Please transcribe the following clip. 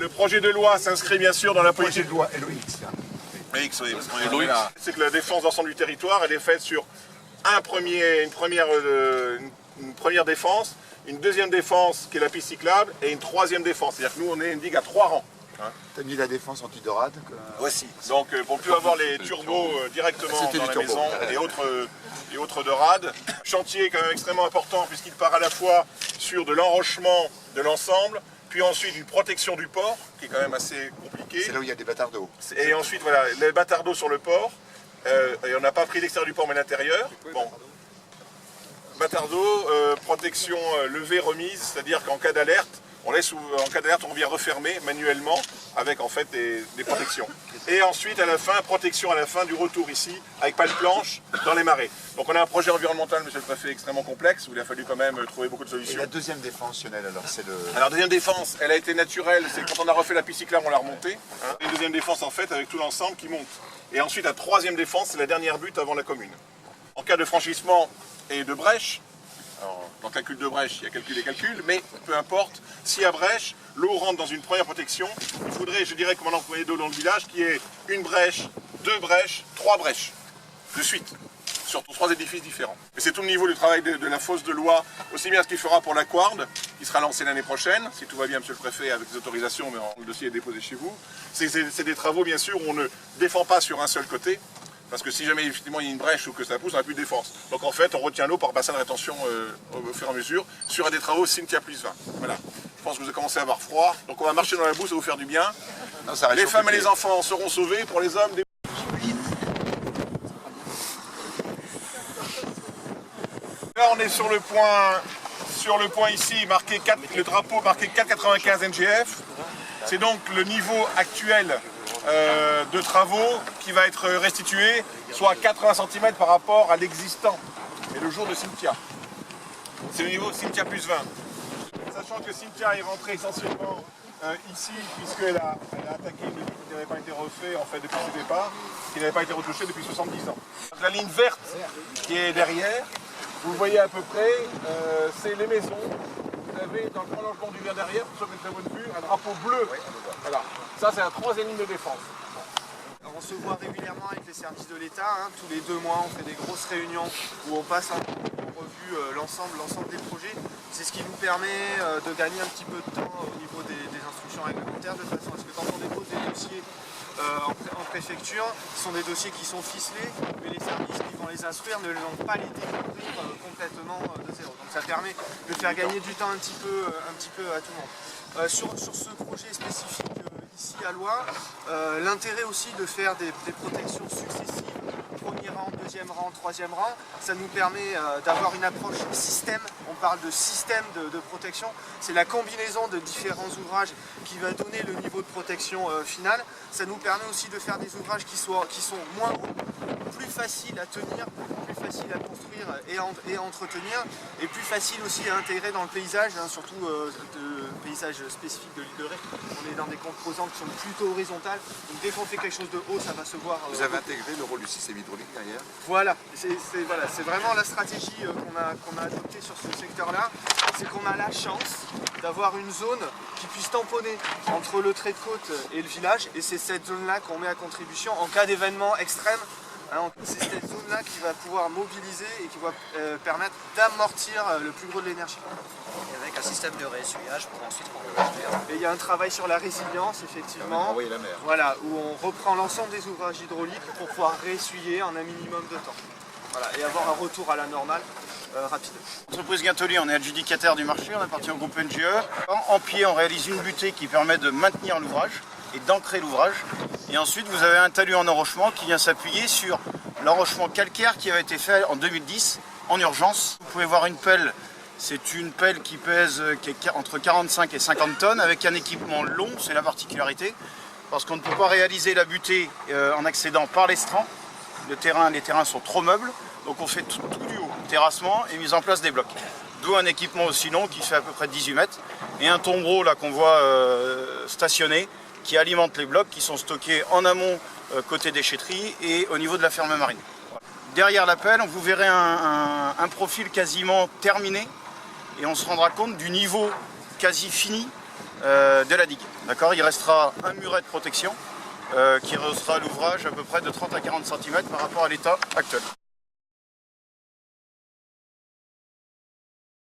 Le projet de loi s'inscrit bien sûr dans la politique. Projet de loi LOX. LOX, oui, parce qu'on est là. C'est que la défense d'ensemble du territoire, elle est faite sur une première défense, une deuxième défense qui est la piste cyclable et une troisième défense. C'est-à-dire que nous, on est une digue à 3 rangs. T'as mis la défense anti-dorade Voici. Donc pour plus avoir les turbos directement dans la maison et autres dorades. Chantier quand même extrêmement important puisqu'il part à la fois sur de l'enrochement de l'ensemble, puis ensuite une protection du port, qui est quand même assez compliqué. C'est là où il y a des bâtards d'eau. Et ensuite voilà, les bâtards d'eau sur le port. Et on n'a pas pris l'extérieur du port mais l'intérieur. Bon. Bâtard d'eau, protection levée, remise, c'est-à-dire qu'en cas d'alerte, on vient refermer manuellement avec en fait des protections. Et ensuite à la fin, protection à la fin du retour ici, avec pas de planche dans les marais. Donc on a un projet environnemental, monsieur le préfet, extrêmement complexe, où il a fallu quand même trouver beaucoup de solutions. Et la deuxième défense, Lionel, alors c'est le... Alors deuxième défense, elle a été naturelle, c'est quand on a refait la piste cyclable, on l'a remontée. Et deuxième défense en fait, avec tout l'ensemble qui monte. Et ensuite la troisième défense, c'est la dernière butte avant la commune. En cas de franchissement et de brèche, alors, dans le calcul de brèche, il y a calcul et calcul, mais peu importe, s'il y a brèche, l'eau rentre dans une première protection. Il faudrait, je dirais, comme un employé d'eau dans le village, qu'il y ait une brèche, 2 brèches, 3 brèches, de suite, sur 3 édifices différents. Et c'est tout le niveau du travail de la fosse de loi, aussi bien ce qu'il fera pour la Quarde, qui sera lancée l'année prochaine, si tout va bien, monsieur le préfet, avec les autorisations, mais le dossier est déposé chez vous. C'est des travaux, bien sûr, où on ne défend pas sur un seul côté. Parce que si jamais effectivement il y a une brèche ou que ça pousse, on n'a plus de défense. Donc en fait, on retient l'eau par bassin de rétention au fur et à mesure sur des travaux Cynthia plus 20. Voilà. Je pense que vous avez commencé à avoir froid. Donc on va marcher dans la boue, ça va vous faire du bien. Non, ça les femmes et les enfants seront sauvés. Pour les hommes, Là, on est sur le point ici, marqué 4, le drapeau marqué 4,95 NGF. C'est donc le niveau actuel de travaux qui va être restitué, soit 80 cm par rapport à l'existant, et le jour de Cynthia. C'est le niveau Cynthia plus 20. Sachant que Cynthia est rentrée essentiellement ici, puisqu'elle a attaqué une ligne qui n'avait pas été refait en fait depuis le départ, qui n'avait pas été retouchée depuis 70 ans. La ligne verte qui est derrière, vous voyez à peu près, c'est les maisons. Vous avez dans le prolongement du mur derrière, pour ceux qui ont une très bonne vue, un drapeau bleu. Voilà. Ça, c'est la troisième ligne de défense. Alors, on se voit régulièrement avec les services de l'État. Tous les 2 mois, on fait des grosses réunions où on passe en revue l'ensemble des projets. C'est ce qui nous permet de gagner un petit peu de temps au niveau des instructions réglementaires, de façon à ce que quand on dépose des dossiers en préfecture, ce sont des dossiers qui sont ficelés, mais les services qui vont les instruire ne l'ont pas les découvrir complètement de zéro. Donc ça permet de faire gagner du temps un petit peu à tout le monde. Sur ce projet spécifique ici à Loire, l'intérêt aussi de faire des protections successives, premier rang, deuxième rang, troisième rang, ça nous permet d'avoir une approche système. On parle de système de protection, c'est la combinaison de différents ouvrages qui va donner le niveau de protection final. Ça nous permet aussi de faire des ouvrages qui sont moins hauts, plus faciles à tenir, plus faciles à construire et à entretenir, et plus faciles aussi à intégrer dans le paysage, surtout le paysage spécifique de l'île de Ré. On est dans des composantes qui sont plutôt horizontales, donc dès qu'on fait quelque chose de haut, ça va se voir. Vous avez intégré le rôle du système hydraulique derrière? Voilà, c'est vraiment la stratégie qu'on a adoptée sur ce secteur-là, c'est qu'on a la chance d'avoir une zone qui puisse tamponner entre le trait de côte et le village, et c'est cette zone-là qu'on met à contribution en cas d'événement extrême. C'est cette zone-là qui va pouvoir mobiliser et qui va permettre d'amortir le plus gros de l'énergie. Et avec un système de réessuyage pour ensuite reconstruire. Et il y a un travail sur la résilience, effectivement, Envoyer la mer. voilà, où on reprend l'ensemble des ouvrages hydrauliques pour pouvoir réessuyer en un minimum de temps. Voilà, et avoir un retour à la normale rapide. Entreprise Guintoli, on est adjudicataire du marché, on appartient au groupe NGE. En pied, on réalise une butée qui permet de maintenir l'ouvrage et d'ancrer l'ouvrage. Et ensuite, vous avez un talus en enrochement qui vient s'appuyer sur l'enrochement calcaire qui avait été fait en 2010 en urgence. Vous pouvez voir une pelle, c'est une pelle qui pèse entre 45 et 50 tonnes avec un équipement long, c'est la particularité, parce qu'on ne peut pas réaliser la butée en accédant par l'estran. Les terrains sont trop meubles, donc on fait tout du haut, terrassement et mise en place des blocs. D'où un équipement aussi long qui fait à peu près 18 mètres et un tombereau là qu'on voit stationné qui alimente les blocs qui sont stockés en amont côté déchetterie et au niveau de la ferme marine. Derrière la pelle, vous verrez un profil quasiment terminé et on se rendra compte du niveau quasi fini de la digue. D'accord, il restera un muret de protection qui rehaussera l'ouvrage à peu près de 30 à 40 cm par rapport à l'état actuel.